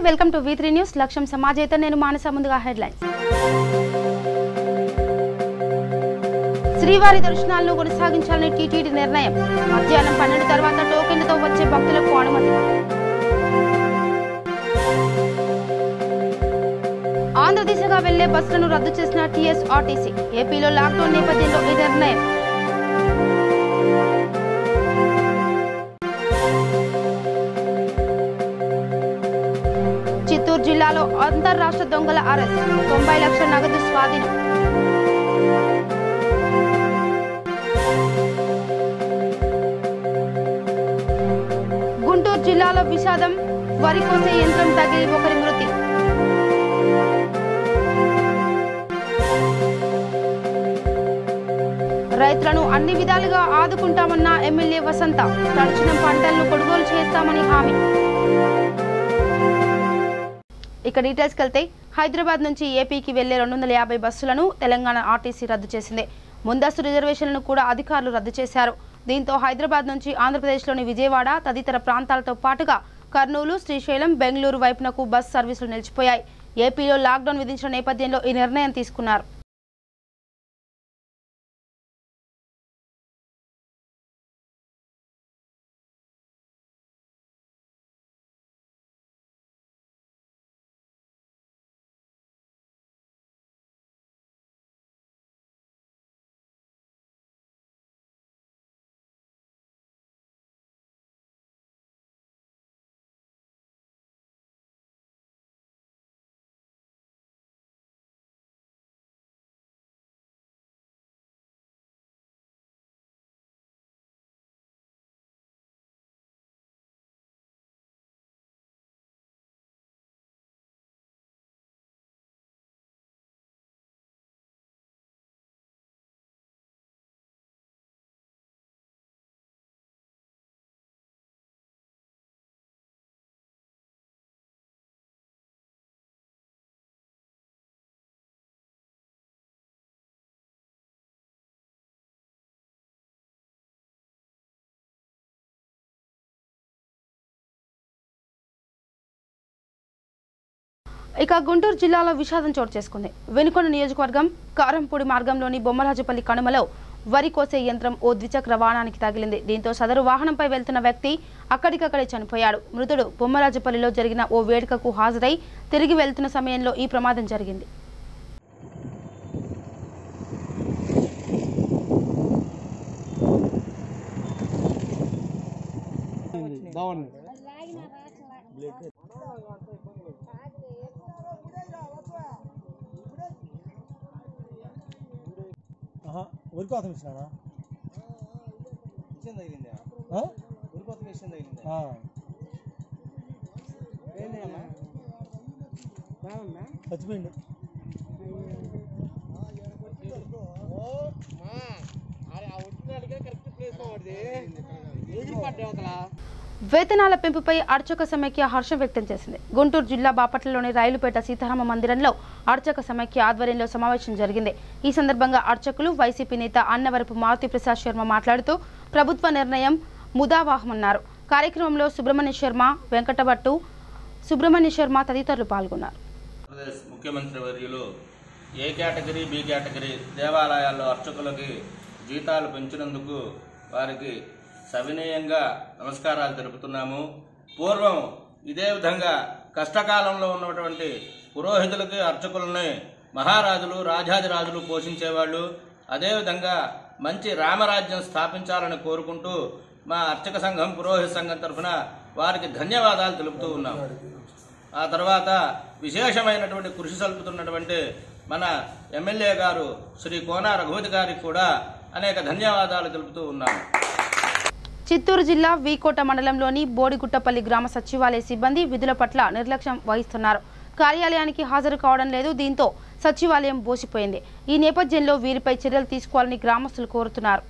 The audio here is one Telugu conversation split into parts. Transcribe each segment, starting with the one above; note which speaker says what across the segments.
Speaker 1: Welcome to V3 news. లక్ష్యం సమాజైతే నేను మానస. ముందుగా హెడ్లైన్స్. శ్రీవారి దర్శనాలను కొనసాగించాలని టీటీడీ నిర్ణయం. మధ్యాహ్నం 12 తర్వాత టోకెన్లతో వచ్చే భక్తులకు అనుమతి. ఆంధ్ర దిశగా వెళ్లే బస్సులను రద్దు చేసిన TSRTC. ఏపీలో లాక్డౌన్ నేపథ్యంలో ఈ నిర్ణయం. చిత్తూరు జిల్లాలో అంతర్రాష్ట్ర దొంగల అరెస్ట్. 90 లక్షల నగదు స్వాధీనం. గుంటూరు జిల్లాలో విషాదం. వరి కోసే యంత్రం తగిలి ఒకరి మృతి. రైతులను అన్ని విధాలుగా ఆదుకుంటామన్న ఎమ్మెల్యే వసంత. తడిచిన పంటలను కొనుగోలు చేస్తామని హామీ. ఇక డీటెయిల్స్కి వెళ్తే హైదరాబాద్ నుంచి ఏపీకి వెళ్లే 250 బస్సులను తెలంగాణ ఆర్టీసీ రద్దు చేసింది. ముందస్తు రిజర్వేషన్లను కూడా అధికారులు రద్దు చేశారు. దీంతో హైదరాబాద్ నుంచి ఆంధ్రప్రదేశ్లోని విజయవాడ తదితర ప్రాంతాలతో పాటుగా కర్నూలు, శ్రీశైలం, బెంగళూరు వైపునకు బస్ సర్వీసులు నిలిచిపోయాయి. ఏపీలో లాక్డౌన్ విధించిన నేపథ్యంలో ఈ నిర్ణయం తీసుకున్నారు. ఇక గుంటూరు జిల్లాలో విషాదం చోటు చేసుకుంది. వెనుకొండ నియోజకవర్గం కారంపూడి మార్గంలోని బొమ్మరాజుపల్లి కనుమలో వరి కోసే యంత్రం ఓ ద్విచక్ర వాహనానికి తగిలింది. దీంతో సదరు వాహనంపై వెళ్తున్న వ్యక్తి అక్కడికక్కడే చనిపోయాడు. మృతుడు బొమ్మరాజుపల్లిలో జరిగిన ఓ వేడుకకు హాజరై తిరిగి వెళ్తున్న సమయంలో ఈ ప్రమాదం జరిగింది.
Speaker 2: ఉరికోతం ఇచ్చినారా? చచ్చిపోయింది.
Speaker 1: వేతనాల పెంపుపై అర్చక సమైక్య హర్షం వ్యక్తం చేసింది. గుంటూరు జిల్లా బాపట్లలోని రైలుపేట సీతారామ మందిరంలో అర్చక సమైక్య ఆధ్వర్యంలో సమావేశం జరిగింది. ఈ సందర్భంగా అర్చకులు, వైసీపీ నేత అన్నవరపు మారుతి ప్రసాద్ శర్మ మాట్లాడుతూ ప్రభుత్వ నిర్ణయం ముదావాహమన్నారు. కార్యక్రమంలో సుబ్రహ్మణ్య శర్మ, వెంకటభట్టు, సుబ్రహ్మణ్య శర్మ తదితరులు పాల్గొన్నారు.
Speaker 3: ముఖ్యమంత్రి వర్యులు ఏ కేటగిరీ, బి కేటగిరీ దేవాలయాల్లో అర్చకులకి జీతాలు పెంచినందుకు వారికి సవినయంగా నమస్కారాలు తెలుపుతున్నాము. పూర్వం ఇదే విధంగా కష్టకాలంలో ఉన్నటువంటి పురోహితులకి, అర్చకులని మహారాజులు, రాజాదిరాజులు పోషించేవాళ్ళు. అదేవిధంగా మంచి రామరాజ్యం స్థాపించాలని కోరుకుంటూ మా అర్చక సంఘం, పురోహిత సంఘం తరఫున వారికి ధన్యవాదాలు తెలుపుతూ ఉన్నాం. ఆ తర్వాత విశేషమైనటువంటి కృషి సల్పుతున్నటువంటి మన ఎమ్మెల్యే గారు శ్రీ కోన రఘుపతి గారికి కూడా అనేక ధన్యవాదాలు తెలుపుతూ ఉన్నాము.
Speaker 1: చిత్తూరు జిల్లా వీకోట మండలంలోని బోడిగుట్టపల్లి గ్రామ సచివాలయ సిబ్బంది విధుల పట్ల నిర్లక్ష్యం వహిస్తున్నారు. కార్యాలయానికి హాజరు కావడం లేదు. దీంతో సచివాలయం బోసిపోయింది. ఈ నేపథ్యంలో వీరిపై చర్యలు తీసుకోవాలని గ్రామస్తులు కోరుతున్నారు.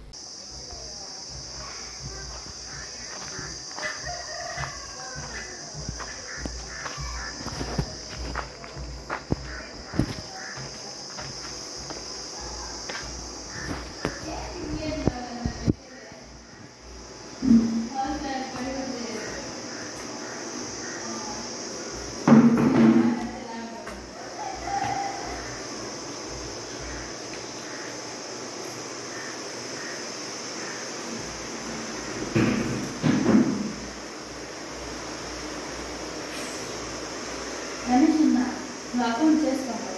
Speaker 4: అకౌంట్ చేస్తాం కదా.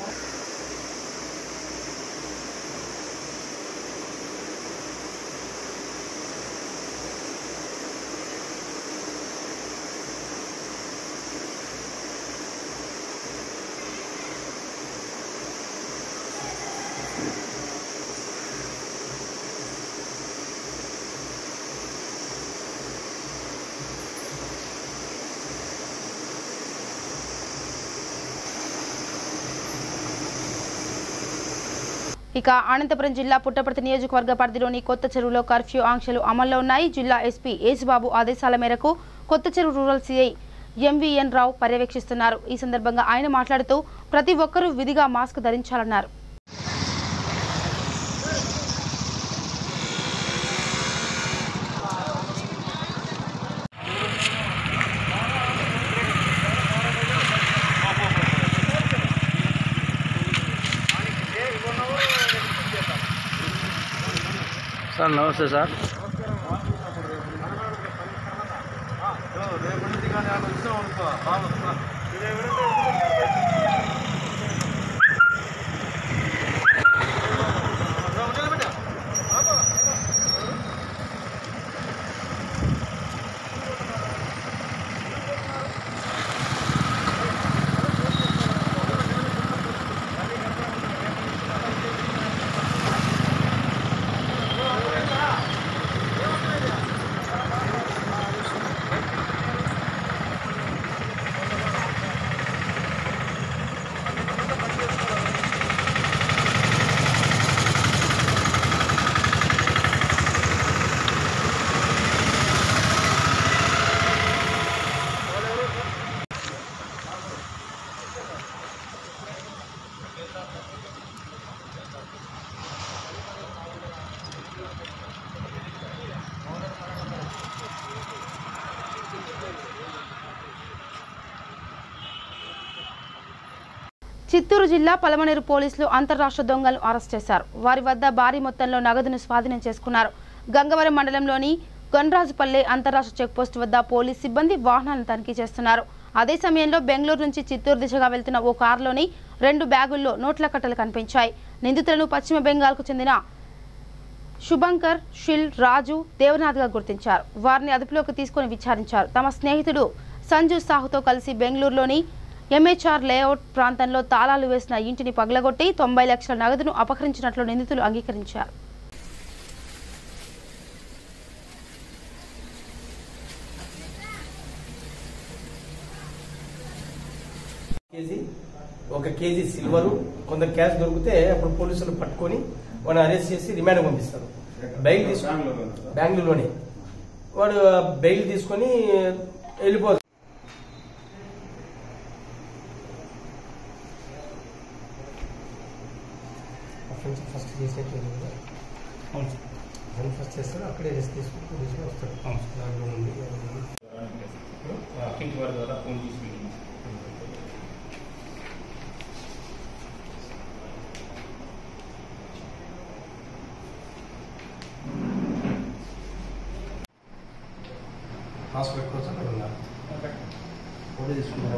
Speaker 1: ఇక అనంతపురం జిల్లా పుట్టపర్తి నియోజకవర్గ పరిధిలోని కొత్త చెరువులో కర్ఫ్యూ ఆంక్షలు అమల్లో ఉన్నాయి. జిల్లా ఎస్పీ యేసుబాబు ఆదేశాల మేరకు కొత్త చెరువు రూరల్ సిఐ ఎంవీఎన్ రావు పర్యవేక్షిస్తున్నారు. ఈ సందర్భంగా ఆయన మాట్లాడుతూ ప్రతి ఒక్కరూ విధిగా మాస్క్ ధరించాలన్నారు.
Speaker 5: సార్ నమస్తే సార్. చిత్తూరు జిల్లా పలమనేరు పోలీసులు అంతర్రాష్ట్ర దొంగలను అరెస్ట్ చేశారు. వారి వద్ద భారీ మొత్తంలో నగదును స్వాధీనం చేసుకున్నారు. గంగవరం మండలంలోని గన్రాజుపల్లె అంతర్రాష్ట్ర చెక్పోస్ట్ వద్ద పోలీస్ సిబ్బంది వాహనాలను తనిఖీ చేస్తున్నారు. అదే సమయంలో బెంగళూరు నుంచి చిత్తూరు దిశగా వెళ్తున్న ఓ కారులోని 2 బ్యాగుల్లో నోట్ల కట్టలు కనిపించాయి. నిందితులను పశ్చిమ బెంగాల్కు చెందిన శుభంకర్, షిల్, రాజు, దేవనాథ్గా గుర్తించారు. వారిని అదుపులోకి తీసుకుని విచారించారు. తమ స్నేహితుడు సంజు సాహుతో కలిసి బెంగళూరులోని ఎంహెచ్ఆర్ లేఅవుట్ ప్రాంతంలో తాళాలు వేసిన ఇంటిని పగలగొట్టి 90 లక్షల నగదును అపహరించినట్లు నిందితులు అంగీకరించారు.
Speaker 6: ఒక కేజీ సిల్వరు, కొంత క్యాష్ దొరికితే అప్పుడు పోలీసులు పట్టుకొని వాడిని అరెస్ట్ చేసి రిమాండ్ పంపిస్తారు. బెయిల్ తీసుకొని బెంగళూరులోనే వాడు బెయిల్ తీసుకొని వెళ్ళిపోతారు. ఫస్ట్ చేసేట్టు ఫస్ట్ చేస్తారు, అక్కడే రెస్ట్ తీసుకుని పోలీసులు వస్తారు. హాస్పిటల్ కోసం అక్కడ ఉన్నారు. ఫోటో తీసుకున్నాం,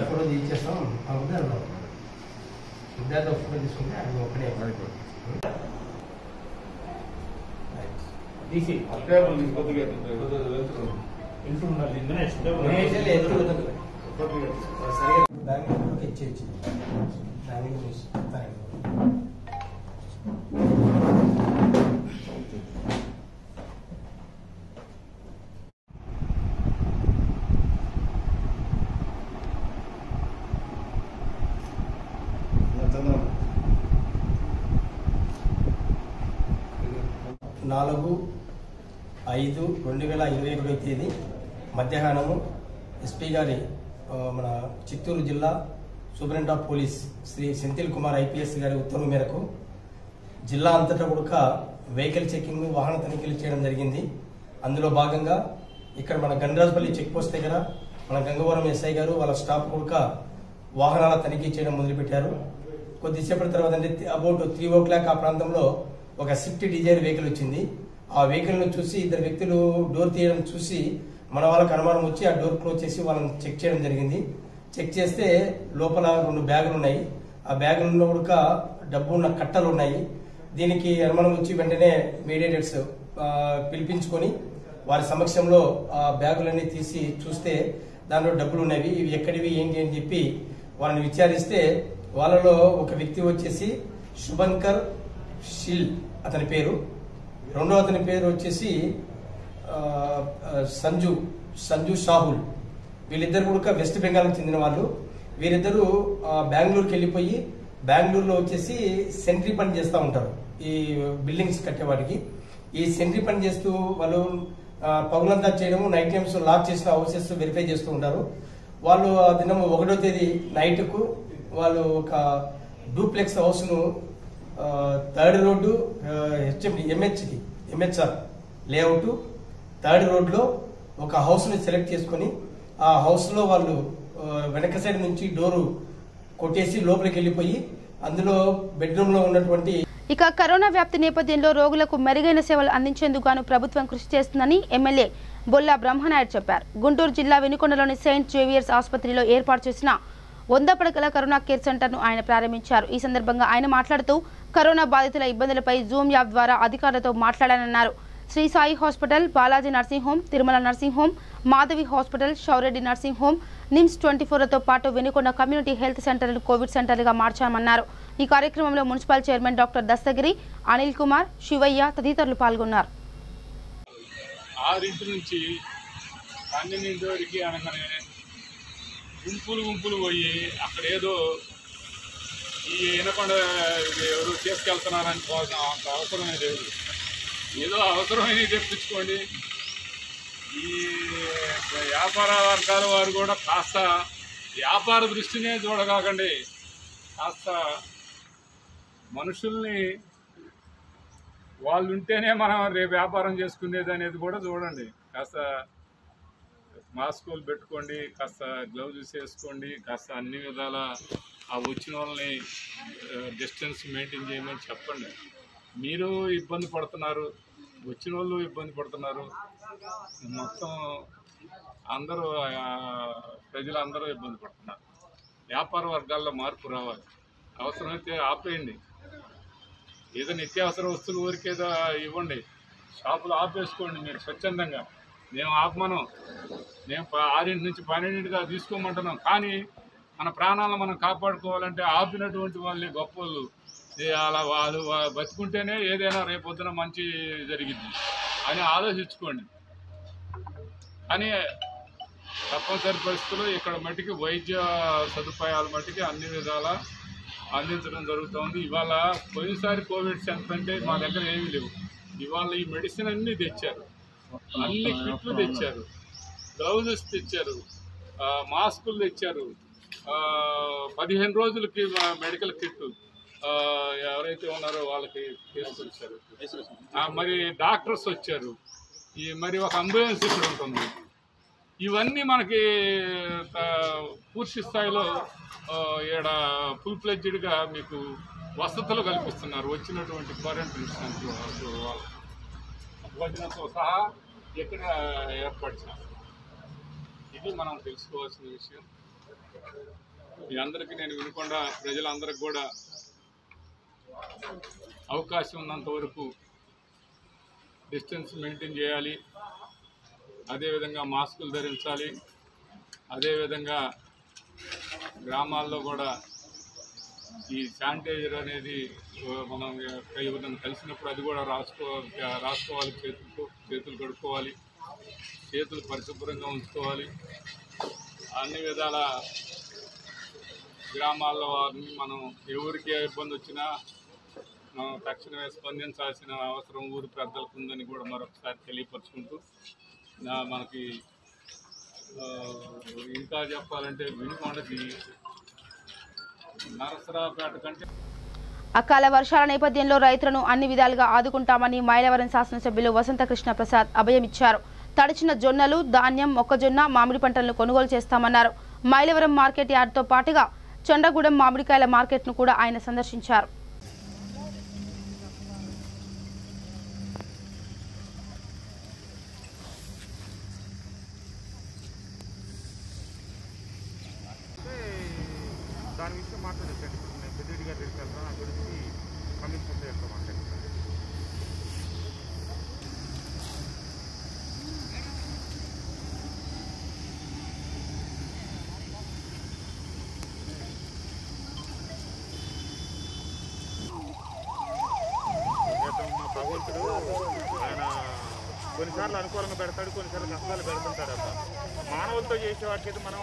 Speaker 6: ఫోటో ఇచ్చేస్తాం. ఆ ఉద్దారు ఉద్దారు ఫోటో తీసుకుంటే అది ఒకటే బెంగళూరుకి ఇచ్చేయచ్చు. నాలుగు 5/2021 తేదీ మధ్యాహ్నము ఎస్పీ గారి మన చిత్తూరు జిల్లా superintendent of police Shri Senthil Kumar IPS గారి ఉత్తర్వు మేరకు జిల్లా అంతటా కూడా వెహికల్ చెకింగ్, వాహన తనిఖీలు చేయడం జరిగింది. అందులో భాగంగా ఇక్కడ మన గన్రాజుపల్లి చెక్ పోస్ట్ దగ్గర మన గంగవరం ఎస్ఐ గారు వాళ్ళ స్టాఫ్ కూడా వాహనాల తనిఖీ చేయడం మొదలుపెట్టారు. కొద్దిసేపటి తర్వాత అంటే అబౌట్ 3 o'clock ఆ ప్రాంతంలో ఒక స్విఫ్ట్ డిజైర్ వెహికల్ వచ్చింది. ఆ వెహికల్ ను చూసి 2 వ్యక్తులు డోర్ తీయడం చూసి మన వాళ్ళకి అనుమానం వచ్చి ఆ డోర్ క్లోజ్ చేసి వాళ్ళని చెక్ చేయడం జరిగింది. చెక్ చేస్తే లోపల 2 బ్యాగులు ఉన్నాయి. ఆ బ్యాగులలో కూడా డబ్బు ఉన్న కట్టలు ఉన్నాయి. దీనికి అనుమానం వచ్చి వెంటనే మీడియేటర్స్ పిలిపించుకొని వారి సమక్షంలో ఆ బ్యాగులన్నీ తీసి చూస్తే దానిలో డబ్బులు ఉన్నవి. ఇవి ఎక్కడివి ఏంటి అని చెప్పి వాళ్ళని విచారిస్తే వాళ్ళలో ఒక వ్యక్తి వచ్చేసి శుభంకర్ షిల్ అతని పేరు, రెండో అతని పేరు వచ్చేసి సంజు షాహుల్. వీళ్ళిద్దరు కూడా వెస్ట్ బెంగాల్కి చెందిన వాళ్ళు. వీరిద్దరూ బెంగళూరుకి వెళ్ళిపోయి బెంగళూరులో వచ్చేసి సెంట్రీ పని చేస్తూ ఉంటారు. ఈ బిల్డింగ్స్ కట్టేవాడికి ఈ సెంట్రీ పని చేస్తూ వాళ్ళు పగులంతా చేయడము, నైట్ టైమ్స్ లాక్ చేసిన హౌసెస్ వెరిఫై చేస్తూ ఉంటారు. వాళ్ళు ఆ దినం 1వ తేదీ నైట్కు వాళ్ళు ఒక డూప్లెక్స్ హౌస్ ను 3rd road MHR layout 3rd road లో ఒక హౌస్ ని సెలెక్ట్ చేసుకుని ఆ హౌస్ లో వాళ్ళు వెనక సైడ్ నుంచి డోరు కొట్టేసి లోపలికి వెళ్ళిపోయి అందులో బెడ్రూమ్ లో ఉన్నటువంటి
Speaker 5: ఇక కరోనా వ్యాప్తి నేపథ్యంలో రోగులకు మెరుగైన సేవలు అందించేందుకు గాను ప్రభుత్వం కృషి చేస్తుందని ఎమ్మెల్యే బొల్లా బ్రహ్మనాయుడు చెప్పారు. గుంటూరు జిల్లా వినుకొండలోని సెయింట్ జేవియర్స్ ఆసుపత్రిలో ఏర్పాటు చేసిన 100 పడకల కరోనా కేర్ సెంటర్ను ఆయన ప్రారంభించారు. ఈ సందర్భంగా ఆయన మాట్లాడుతూ కరోనా బాధితుల ఇబ్బందులపై జూమ్ యాప్ ద్వారా అధికారులతో మాట్లాడానన్నారు. Sri Sai hospital, Balaji nursing home, Tirumala nursing home, Madhavi hospital, Shoureddy nursing home, NIMS 24తో పాటు వినుకొండ కమ్యూనిటీ హెల్త్ సెంటర్లు కోవిడ్ సెంటర్లుగా మార్చామన్నారు. ఈ కార్యక్రమంలో municipal chairman doctor Dastagiri, Anil Kumar, Sivaiah తదితరులు పాల్గొన్నారు.
Speaker 4: 6 నుంచి 12 వరకు అనగానే గుంపులు పోయి అక్కడ ఏదో ఈ వినకొండ ఎవరు తీసుకెళ్తున్నారని కోసం అంత అవసరమే లేదు. ఏదో అవసరమైనవి తెప్పించుకోండి. ఈ వ్యాపార వర్గాల వారు కూడా కాస్త వ్యాపార దృష్టినే చూడకాకండి, కాస్త మనుషుల్ని వాళ్ళు ఉంటేనే మనం రేపు వ్యాపారం చేసుకునేది అనేది కూడా చూడండి. కాస్త మాస్కులు పెట్టుకోండి, కాస్త గ్లౌజెస్ వేసుకోండి, కాస్త అన్ని విధాల ఆ వచ్చిన వాళ్ళని డిస్టెన్స్ మెయింటైన్ చేయమని చెప్పండి. మీరు ఇబ్బంది పడుతున్నారు, వచ్చిన వాళ్ళు ఇబ్బంది పడుతున్నారు, మొత్తం అందరూ ప్రజలందరూ ఇబ్బంది పడుతున్నారు. వ్యాపార వర్గాల్లో మార్పు రావాలి. అవసరమైతే ఆపేయండి. ఏదో నిత్యావసర వస్తువులు ఊరికేదో ఇవ్వండి, షాపులు ఆపేసుకోండి మీరు స్వచ్ఛందంగా. మేము ఆపమను, మేము 6 నుంచి 12 తీసుకోమంటున్నాం. కానీ మన ప్రాణాలను మనం కాపాడుకోవాలంటే ఆపినటువంటి వాళ్ళే గొప్పలు. అలా వాళ్ళు బతుకుంటేనే ఏదైనా రేపొద్దున మంచి జరిగింది అని ఆలోచించుకోండి. కానీ తప్పనిసరి పరిస్థితుల్లో ఇక్కడ మట్టికి వైద్య సదుపాయాల మట్టికి అన్ని విధాలా అందించడం జరుగుతుంది. ఇవాళ పోయినసారి కోవిడ్ సెంటర్ అంటే మా దగ్గర ఏమీ లేవు. ఇవాళ ఈ మెడిసిన్ అన్నీ తెచ్చారు, అన్ని కిట్లు తెచ్చారు, గ్లౌజెస్ తెచ్చారు, మాస్కులు తెచ్చారు, 15 రోజులకి మెడికల్ కిట్ ఎవరైతే ఉన్నారో వాళ్ళకి తీసుకొచ్చారు. మరి డాక్టర్స్ వచ్చారు, మరి ఒక అంబులెన్స్ ఇక్కడ ఉంటుంది. ఇవన్నీ మనకి పూర్తి స్థాయిలో ఇక్కడ ఫుల్ ఫ్లెడ్జ్డ్గా మీకు వసతులు కల్పిస్తున్నారు. వచ్చినటువంటి క్వారంటైన్ భోజనంతో సహా ఇక్కడ ఏర్పాటు చేస్తారు. ఇది మనం తెలుసుకోవాల్సిన విషయం. మీ అందరికీ నేను వినుకొండ ప్రజలందరికీ కూడా అవకాశం ఉన్నంత వరకు డిస్టెన్స్ మెయింటైన్ చేయాలి, అదేవిధంగా మాస్కులు ధరించాలి, అదేవిధంగా గ్రామాల్లో కూడా ఈ శానిటైజర్ అనేది మనం ఎవరిని కలిసినప్పుడు అది కూడా రాసుకోవాలి. చేతులు కడుక్కోవాలి, చేతులు పరిశుభ్రంగా ఉంచుకోవాలి. అన్ని విధాల గ్రామాల్లో వారిని మనం ఎవరికి ఇబ్బంది వచ్చినా మనం తక్షణమే స్పందించాల్సిన అవసరం ఊరి పెద్దలకు ఉందని కూడా మరొకసారి తెలియపరుచుకుంటూ మనకి ఇంకా చెప్పాలంటే వినుకొండకి నరసరావుపేట కంటే
Speaker 5: అకాల వర్షాల నేపథ్యంలో రైతులను అన్ని విధాలుగా ఆదుకుంటామని మైలవరం శాసనసభ్యులు వసంతకృష్ణ ప్రసాద్ అభయమిచ్చారు. తడిచిన జొన్నలు, ధాన్యం, మొక్కజొన్న, మామిడి పంటలను కొనుగోలు చేస్తామన్నారు. మైలవరం మార్కెట్ యార్డ్తో పాటుగా చొండగూడెం మామిడికాయల మార్కెట్ను కూడా ఆయన సందర్శించారు.
Speaker 7: గురించి మాట్లాడచ్చండి. ఇప్పుడు నేను పెద్దరెడ్డి గారి దగ్గరికి వెళ్తాను, ఆ గురించి కమిషన్ యొక్క మాట్లాడతాను. మా భగవంతుడు ఆయన కొన్నిసార్లు అనుకూలంగా పెడతాడు, కొన్నిసార్లు కష్టాలు పెడుతుంటాడు. అంత మానవులతో చేసేవాడికి మనం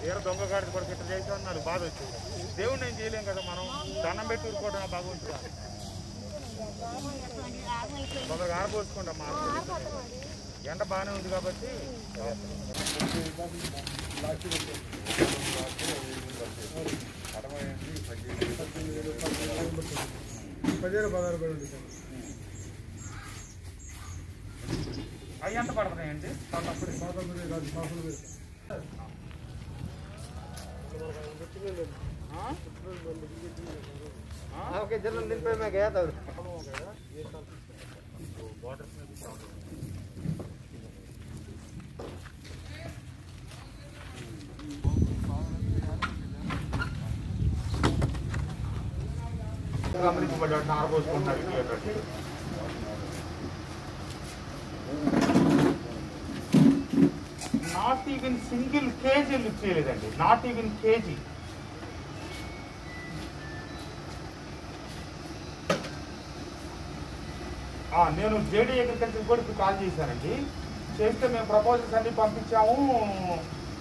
Speaker 7: వేరే దొంగ గాడికి కూడా ఇట్లా చేసేవాడిని నాకు బాధ వచ్చింది. దేవుడిని ఏం చేయలేం కదా, మనం దండం పెట్టి ఊరుకోవడం భగవంతుడు. తొందరగా ఆరబోసుకుంటాం. మా ఎండ బాగానే ఉంది కాబట్టి అవి ఎంత పడుతున్నాయండి? గమనించబడ్డాడు ఆరబోసుకుంటారు. Not even single kg lift చేయలేదండి, నాట్ ఈవెన్ కేజీ. నేను జేడీ అగ్రికల్చర్ కూడా ఇప్పుడు కాల్ చేశానండి. చేస్తే మేము ప్రపోజల్స్ అన్ని పంపించాము,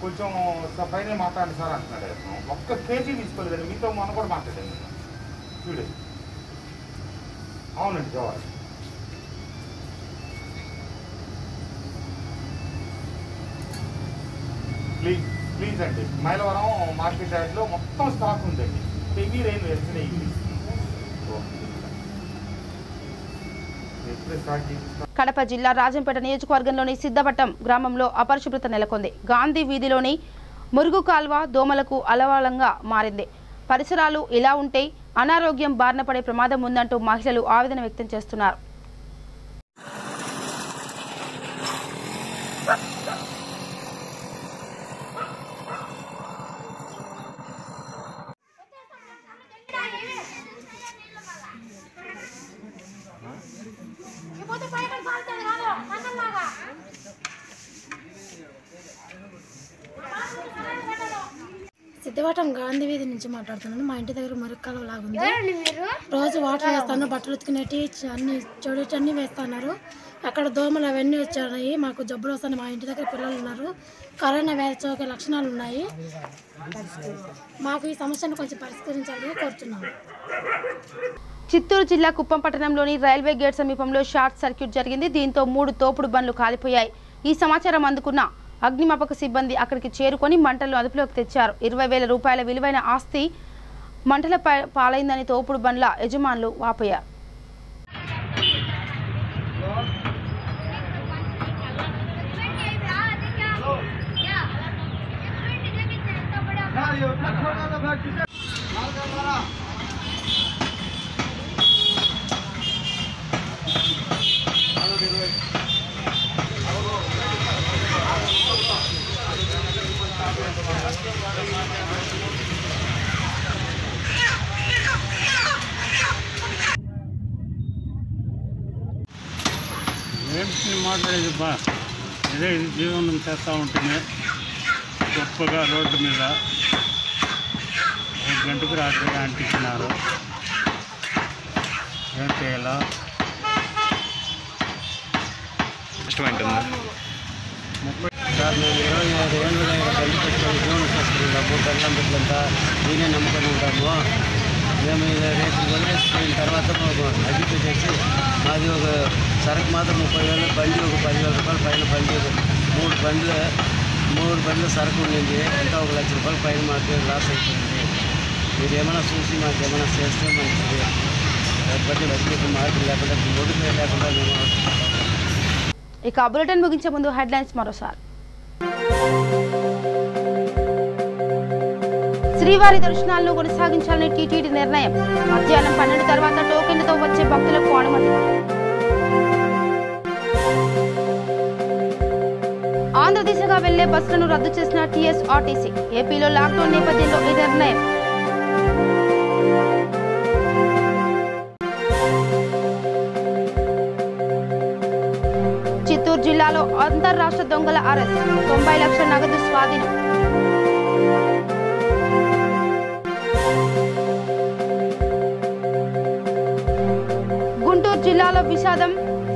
Speaker 7: కొంచెం పైన మాట్లాడండి సార్ అంటున్నాడు. ఒక్క కేజీ తీసుకోలేదండి, మీతో మొన్న కూడా మాట్లాడండి. చూడు, అవునండి జవాబు. ప్లీజ్ అండి, మైలవరం మార్కెట్ యార్డ్లో మొత్తం స్టాక్ ఉందండి. హెవీ రైన్ వెళ్తున్నాయి.
Speaker 1: కడప జిల్లా రాజంపేట నియోజకవర్గంలోని సిద్ధవటం గ్రామంలో అపరిశుభ్రత నెలకొంది. గాంధీ వీధిలోని మురుగు కాల్వ దోమలకు అలవాలంగా మారింది. పరిసరాలు ఇలా ఉంటే అనారోగ్యం బారిన పడే ప్రమాదం ఉందంటూ మహిళలు ఆవేదన వ్యక్తం చేస్తున్నారు.
Speaker 8: సిద్ధవటం గాంధీ వీధి నుంచి మాట్లాడుతున్నాను. మా ఇంటి దగ్గర మురుగు కాలువ లాగుంది. రోజు వాటర్ వేస్తాను, బట్టలు ఉతికినట్టు అన్ని చెడు అన్నీ వేస్తున్నారు. అక్కడ దోమలు అవన్నీ వచ్చాయి. మాకు జబ్బులు వస్తాయి. మా ఇంటి దగ్గర పిల్లలు ఉన్నారు. కరోనా వ్యాధి సోకే లక్షణాలు ఉన్నాయి. మాకు ఈ సమస్యను కొంచెం పరిష్కరించాలని కోరుతున్నాము.
Speaker 1: చిత్తూరు జిల్లా కుప్పం పట్టణంలోని రైల్వే గేట్ సమీపంలో షార్ట్ సర్క్యూట్ జరిగింది. దీంతో 3 తోపుడు బండ్లు కాలిపోయాయి. ఈ సమాచారం అందుకున్న అగ్నిమాపక సిబ్బంది అక్కడికి చేరుకొని మంటలను అదుపులోకి తెచ్చారు. 20,000 రూపాయల విలువైన ఆస్తి మంటల పాలైందని తోపుడు బండ్ల యజమానులు వాపోయారు.
Speaker 9: మాట్లాడేది బా ఇదే జీవనం చేస్తూ ఉంటుంది. గొప్పగా రోడ్డు మీద 1 గంటకు రాత్రి అంటించినారు. ఏం చేయాలో
Speaker 10: ఇష్టమైంటుందా?
Speaker 9: సార్ మేము 25 ఏళ్ళుగా గంట పెట్టుకొని జీవనం చేస్తున్నాము. బెల్లం బిడ్డంతా దీనే నమ్ముకొని ఉంటాము. మేము రేపు వదిలేసిన తర్వాత అడ్మిట్ చేసి మాది ఒక సరుకు మాత్రం 30,000, బండి ఒక 10,000 రూపాయల పైన, బండి 3 బండ్లు సరుకు ఉండింది. ఇంకా 1 లక్ష రూపాయల పైన మాకు లాస్ అయిపోతుంది. మీరు ఏమైనా చూసి మాకు ఏమైనా చేస్తే మంచిది. లేకపోతే బతికి మార్పులు లేకుండా మొదటి లేకుండా మేము.
Speaker 1: ఇక బులెటిన్ ముగించే ముందు హెడ్లైన్స్ మరోసారి. శ్రీవారి దర్శనాలను కొనసాగించాలని టీటీడీ నిర్ణయం. మధ్యాహ్నం 12 తర్వాత టోకెన్లతో వచ్చే భక్తులకు అనుమతి. ఆంధ్ర దిశగా వెళ్లే బస్సులను రద్దు చేసిన టీఎస్ఆర్టీసీ. ఏపీలో లాక్డౌన్ నేపథ్యంలో ఈ నిర్ణయం. జిల్లాలో అంతర్రాష్ట్ర దొంగల అరెస్ట్ 90 లక్షల నగదు స్వాధీనం. గుంటూరు జిల్లాలో విషాదం,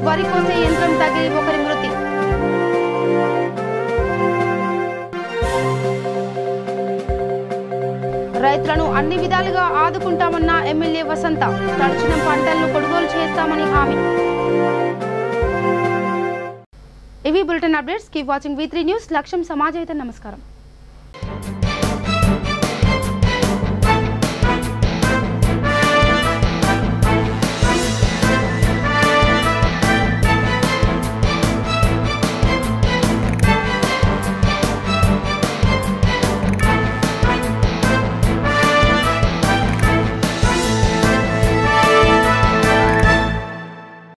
Speaker 1: వరి కోసే యంత్రం తగిలి ఒకరి మృతి. రైతులను అన్ని విధాలుగా ఆదుకుంటామన్న ఎమ్మెల్యే వసంత, తడిచిన పంటలను కొనుగోలు చేస్తామని హామీ. ఇవి bulletin updates. Keep watching V3 news. లక్ష్యం సమాజహిత. నమస్కారం.